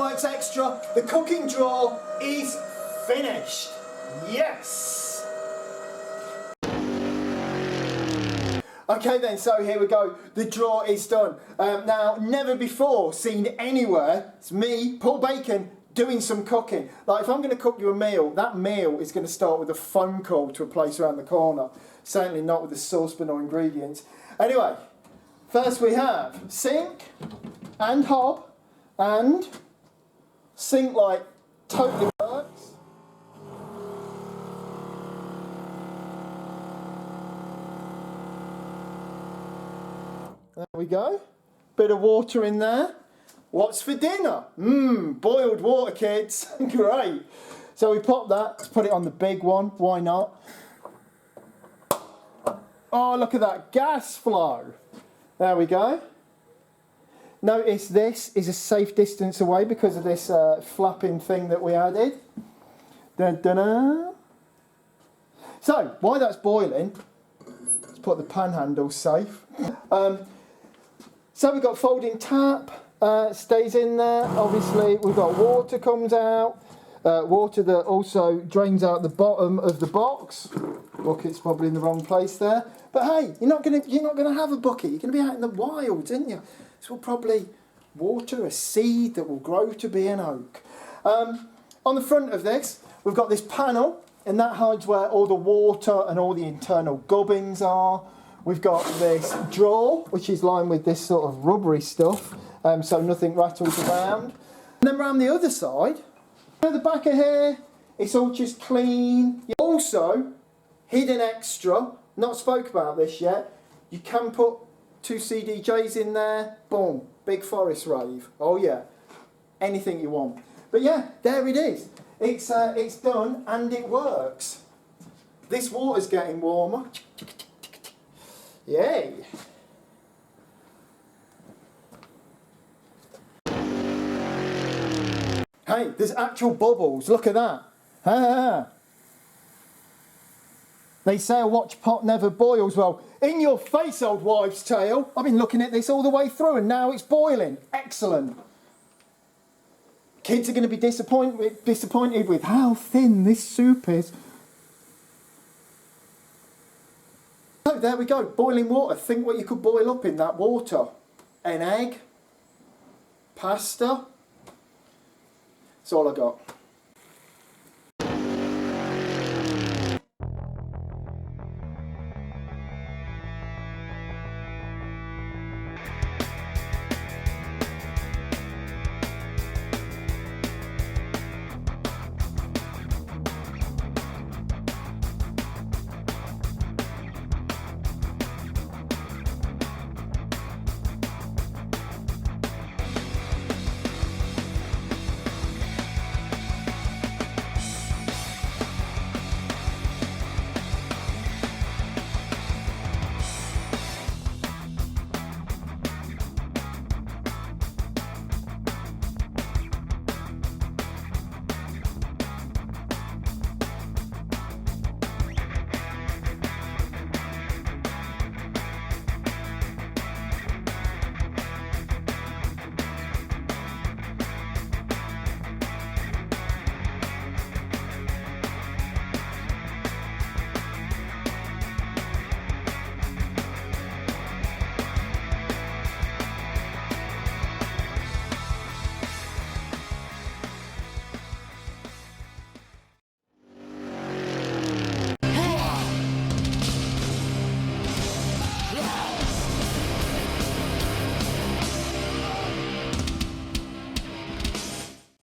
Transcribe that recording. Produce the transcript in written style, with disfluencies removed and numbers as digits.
Works Extra. The cooking drawer is finished. Yes! Okay then, so here we go. The drawer is done. Now, never before seen anywhere, it's me, Paul Bacon, doing some cooking. Like, if I'm going to cook you a meal, that meal is going to start with a phone call to a place around the corner. Certainly not with a saucepan or ingredients. Anyway, first we have sink and hob, and sink light totally works. There we go. Bit of water in there. What's for dinner? Boiled water, kids. Great. So we pop that. Let's put it on the big one. Why not? Oh, look at that gas flow. There we go. Notice this is a safe distance away because of this flapping thing that we added. Dun, dun, dun. So, while that's boiling, let's put the pan handle safe. So we've got folding tap, stays in there. Obviously, we've got water comes out. Water that also drains out the bottom of the box. Bucket's probably in the wrong place there. But hey, you're not gonna have a bucket. You're gonna be out in the wilds, aren't you? So we'll probably water a seed that will grow to be an oak. On the front of this, we've got this panel, and that hides where all the water and all the internal gubbins are. We've got this drawer, which is lined with this sort of rubbery stuff, so nothing rattles around. And then around the other side, at the back of here, it's all just clean. Also, hidden extra, not spoke about this yet, you can put 2 CDJs in there, boom, big forest rave. Oh yeah, anything you want. But yeah, there it is. It's done and it works. This water's getting warmer. Yay! Hey, there's actual bubbles, look at that. Ha. They say a watch pot never boils. Well, in your face, old wives' tale. I've been looking at this all the way through and now it's boiling. Excellent. Kids are going to be disappointed with how thin this soup is. So there we go, boiling water. Think what you could boil up in that water. An egg, pasta. That's all I got.